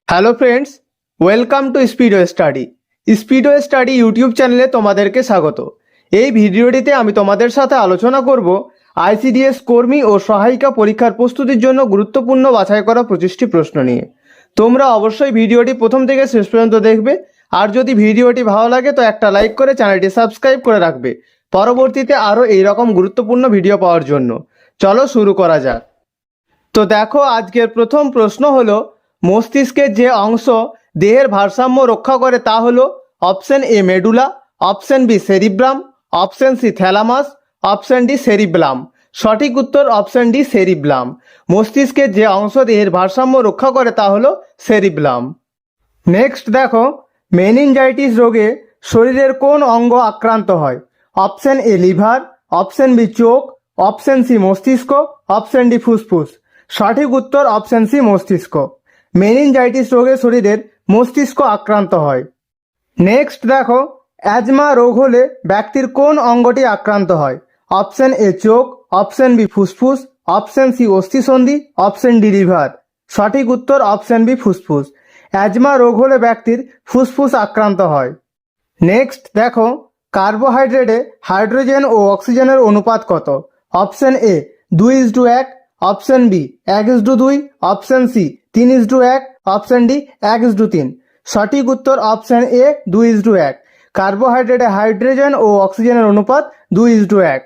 Hello friends, welcome to speedway study YouTube চ্যানেলে তোমাদেরকে স্বাগত। এই ভিডিওটিতে আমি তোমাদের সাথে আলোচনা করব আইসিডিএস কর্মী ও সহায়িকা পরীক্ষার প্রস্তুতির জন্য গুরুত্বপূর্ণ বাছাই করা 25টি প্রশ্ন নিয়ে। তোমরা অবশ্যই ভিডিওটি প্রথম থেকে শেষ পর্যন্ত দেখবে, আর যদি ভিডিওটি ভালো লাগে তো একটা লাইক করে চ্যানেলটি সাবস্ক্রাইব করে রাখবে পরবর্তীতে আরও এইরকম গুরুত্বপূর্ণ ভিডিও পাওয়ার জন্য। চলো শুরু করা যাক। তো দেখো, আজকের প্রথম প্রশ্ন হলো, মস্তিষ্কের যে অংশ দেহের ভারসাম্য রক্ষা করে তা হলো option A medulla, option B cerebrum, option C thalamus, option D cerebellum. সঠিক উত্তর অপশন ডি সেরিব্লাম। মস্তিষ্কের যে অংশ দেহের ভারসাম্য রক্ষা করে তা হলো সেরিব্লাম। নেক্সট দেখো, মেনিনজাইটিস রোগে শরীরের কোন অঙ্গ আক্রান্ত হয়? Option A liver, option B চোখ, অপশন সি মস্তিষ্ক, অপশন ডি ফুসফুস। সঠিক উত্তর অপশন সি মস্তিষ্ক। মেনিনজাইটিস রোগে শরীরের মস্তিষ্ক আক্রান্ত হয়। নেক্সট দেখো, অ্যাজমা রোগ হলে ব্যক্তির কোন অঙ্গটি আক্রান্ত হয়? অপশন এ চোখ, অপশন বি ফুসফুস, অপশন সি অস্থিসন্ধি, অপশন ডি লিভার। সঠিক উত্তর অপশন বি ফুসফুস। অ্যাজমা রোগ হলে ব্যক্তির ফুসফুস আক্রান্ত হয়। নেক্সট দেখো, কার্বোহাইড্রেটে হাইড্রোজেন ও অক্সিজেনের অনুপাত কত? Option A 2:1, option B 1:2, option C 3:1, option D 1:3। সঠিক উত্তর অপশন এ 2:1। কার্বোহাইড্রেটে হাইড্রোজেন ও অক্সিজেনের অনুপাত 2:1।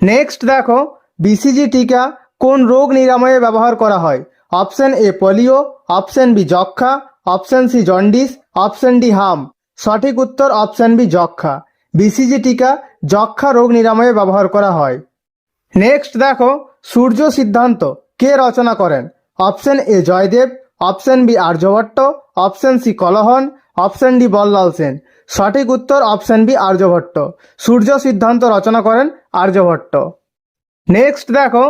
নেক্সট দেখো, বিসিজি টিকা কোন রোগ নিরাময়ে ব্যবহার করা হয়? Option A polio, option B যক্ষ্মা, option C jaundice, option D হাম। সঠিক উত্তর অপশন বি যক্ষ্মা। বিসিজি টিকা যক্ষ্মা রোগ নিরাময়ে ব্যবহার করা হয়। নেক্সট দেখো, সূর্য সিদ্ধান্ত কে রচনা করেন? Option A Jayadeva, option B Aryabhata, option C Kalhana, option D Ballal Sen. সঠিক উত্তর অপশন বি আর্যভট্ট। সূর্য সিদ্ধান্ত রচনা করেন আর্যভট্ট। নেক্সট দেখো,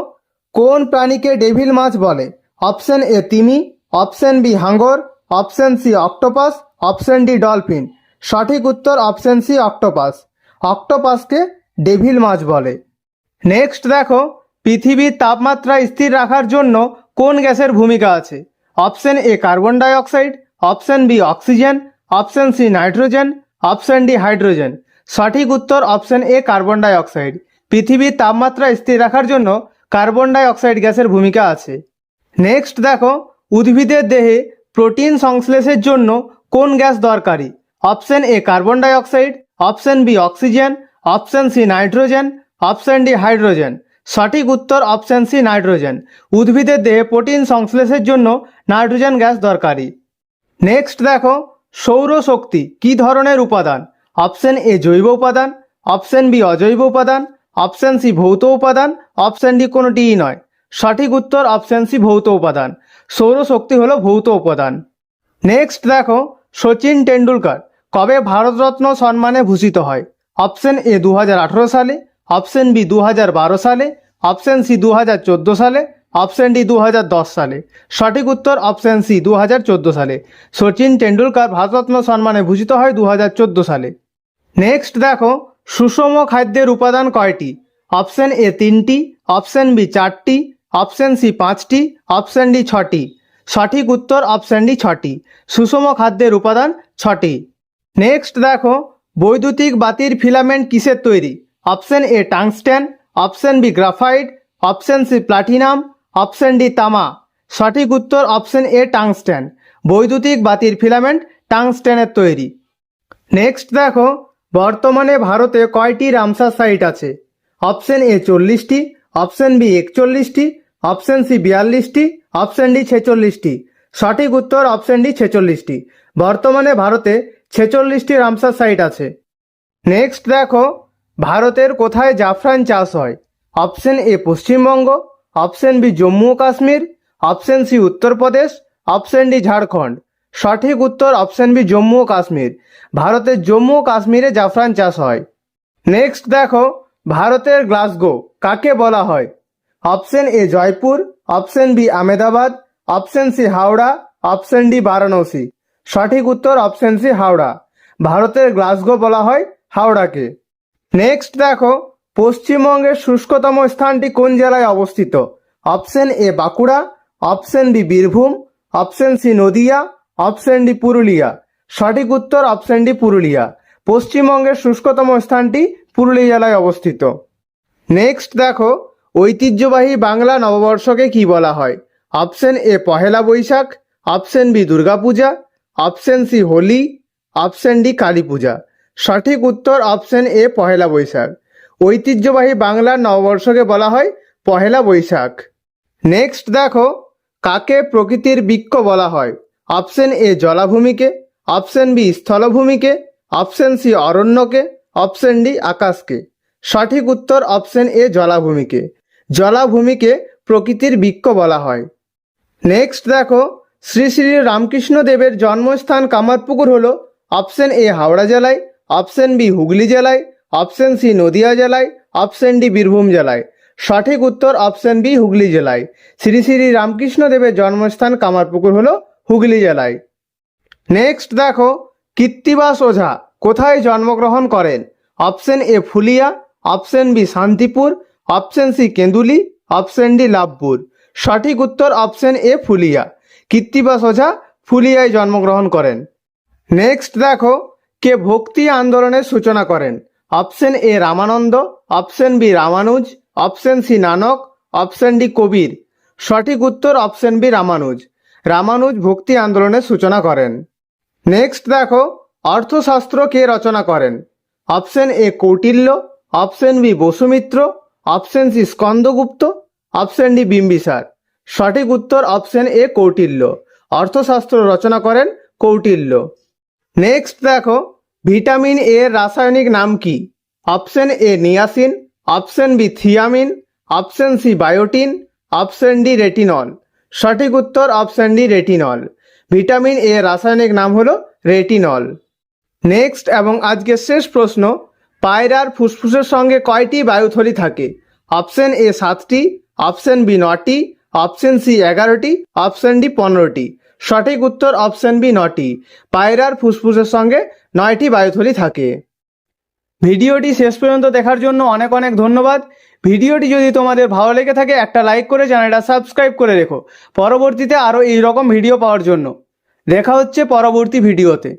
কোন প্রাণীকে ডেভিল মাছ বলে? অপশন এ তিমি, অপশন বি হাঙ্গর, option C octopus, option D dolphin. সঠিক উত্তর অপশন সি অক্টোপাস। অক্টোপাসকে ডেভিল মাছ বলে। নেক্সট দেখো, পৃথিবীর তাপমাত্রা স্থির রাখার জন্য কোন গ্যাসের ভূমিকা আছে? Option A carbon dioxide, option B oxygen, option C nitrogen, option D hydrogen. সঠিক উত্তর option A carbon dioxide. পৃথিবীর তাপমাত্রা স্থির রাখার জন্য কার্বন ডাই অক্সাইড গ্যাসের ভূমিকা আছে। নেক্সট দেখো, উদ্ভিদের দেহে প্রোটিন সংশ্লেষের জন্য কোন গ্যাস দরকারি? Option A carbon dioxide, option B oxygen, option C nitrogen, option D hydrogen. সঠিক উত্তর অপশন সি নাইট্রোজেন। উদ্ভিদের দেহে প্রোটিন সংশ্লেষের জন্য নাইট্রোজেন গ্যাস দরকারি। নেক্সট দেখো, সৌরশক্তি কী ধরনের উপাদান? অপশন এ জৈব উপাদান, অপশন বি অজৈব উপাদান, অপশন সি ভৌত উপাদান, অপশন ডি কোনোটিই নয়। সঠিক উত্তর অপশন সি ভৌত উপাদান। সৌরশক্তি হলো ভৌত উপাদান। নেক্সট দেখো, সচিন টেন্ডুলকার কবে ভারতরত্ন সম্মানে ভূষিত হয়? অপশন এ 2018 সালে, অপশন বি 2012 সালে, অপশন সি 2014 সালে, অপশন ডি 2010 সালে। সঠিক উত্তর অপশন সি 2014 সালে। সচিন টেন্ডুলকার ভারতরত্ন সম্মানে ভূষিত হয় 2014 সালে। নেক্সট দেখো, সুষম খাদ্যের উপাদান কয়টি? অপশন এ 3টি, অপশন বি 4টি, অপশন সি 5টি, অপশন ডি 6টি। সঠিক উত্তর অপশন ডি 6টি। সুষম খাদ্যের উপাদান 6টি। নেক্সট দেখো, বৈদ্যুতিক বাতির ফিলামেন্ট কিসের তৈরি? Option A tungsten, option B graphite, option C platinum, option D তামা। সঠিক উত্তর অপশন এ টাংস্টেন। বৈদ্যুতিক বাতির ফিলামেন্ট টাংস্টেনের তৈরি। নেক্সট দেখো, বর্তমানে ভারতে কয়টি রামসার সাইট আছে? অপশন এ 40টি, অপশন বি 41টি, অপশন সি 42টি, অপশন ডি 46টি। সঠিক উত্তর অপশন ডি 46টি। বর্তমানে ভারতে 46টি রামসার সাইট আছে। নেক্সট দেখো, ভারতের কোথায় জাফরান চাষ হয়? Option A Paschimbanga, option B Jammu ও Kashmir, option C Uttar Pradesh, option D Jharkhand. সঠিক উত্তর অপশন বি জম্মু ও কাশ্মীর। ভারতের জম্মু ও কাশ্মীরে জাফরান চাষ হয়। নেক্সট দেখো, ভারতের গ্লাসগো কাকে বলা হয়? Option A Jaipur, option B Ahmedabad, option C Howrah, option D Varanasi. সঠিক উত্তর অপশন সি হাওড়া। ভারতের গ্লাসগো বলা হয় হাওড়াকে। নেক্সট দেখো, পশ্চিমবঙ্গের শুষ্কতম স্থানটি কোন জেলায় অবস্থিত? Option A Bankura, option B Birbhum, option C Nadia, option D Purulia. সঠিক উত্তর অপশন ডি পুরুলিয়া। পশ্চিমবঙ্গের শুষ্কতম স্থানটি পুরুলিয়া জেলায় অবস্থিত। নেক্সট দেখো, ঐতিহ্যবাহী বাংলা নববর্ষকে কি বলা হয়? Option A Pahela Baishakh, option B Durga Puja, option C Holi, option D Kali Puja. সঠিক উত্তর অপশন এ পহেলা বৈশাখ। ঐতিহ্যবাহী বাংলার নববর্ষকে বলা হয় পহেলা বৈশাখ। নেক্সট দেখো, কাকে প্রকৃতির বৃক্ষ বলা হয়? অপশন এ জলাভূমিকে, অপশন বি স্থলভূমিকে, অপশন সি অরণ্যকে, অপশন ডি আকাশকে। সঠিক উত্তর অপশন এ জলাভূমিকে। জলাভূমিকে প্রকৃতির বৃক্ষ বলা হয়। নেক্সট দেখো, শ্রী শ্রী রামকৃষ্ণ দেবের জন্মস্থান কামারপুকুর হলো অপশন এ হাওড়া জেলায়, অপশন বি হুগলি জেলায়, অপশন সি নদিয়া জেলায়, অপশন ডি বীরভূম জেলায়। সঠিক উত্তর অপশন বি হুগলি জেলায়। শ্রী শ্রী রামকৃষ্ণ দেবের জন্মস্থান কামারপুকুর হলো হুগলি জেলায়। নেক্সট দেখো, কৃত্তিবাস ওঝা কোথায় জন্মগ্রহণ করেন? Option A Phulia, option B Shantipur, option C Kenduli, option D Labhpur. সঠিক উত্তর অপশন এ ফুলিয়া। কৃত্তিবাস ওঝা ফুলিয়ায় জন্মগ্রহণ করেন। নেক্সট দেখো, কে ভক্তি আন্দোলনের সূচনা করেন? Option A Ramananda, option B Ramanuja, option C Nanak, option D Kabir. সঠিক উত্তর অপশন বি রামানুজ। রামানুজ ভক্তি আন্দোলনের সূচনা করেন। নেক্সট দেখো, অর্থশাস্ত্র কে রচনা করেন? Option A Kautilya, option B Vasumitra, option C Skandagupta, option D Bimbisara. সঠিক উত্তর অপশন এ কৌটিল্য। অর্থশাস্ত্র রচনা করেন কৌটিল্য। নেক্সট দেখো, ভিটামিন এ এর রাসায়নিক নাম কি? Option A niacin, option B thiamine, option C biotin, option D retinol. সঠিক উত্তর option D retinol. Vitamin A এর রাসায়নিক নাম হলো রেটিনল। নেক্সট এবং আজকের শেষ প্রশ্ন, পায়রার ফুসফুসের সঙ্গে কয়টি বায়ুথলি থাকে? অপশন এ 7টি, অপশন বি 9টি, অপশন সি 11টি, অপশন ডি 15টি। সঠিক উত্তর অপশন বি 9টি। পায়রার ফুসফুসের সঙ্গে 9টি বায়ুথলি থাকে। ভিডিওটি শেষ পর্যন্ত দেখার জন্য অনেক অনেক ধন্যবাদ। ভিডিওটি যদি তোমাদের ভালো লেগে থাকে একটা লাইক করে চ্যানেলটা সাবস্ক্রাইব করে রেখো পরবর্তীতে আরও এইরকম ভিডিও পাওয়ার জন্য। দেখা হচ্ছে পরবর্তী ভিডিওতে।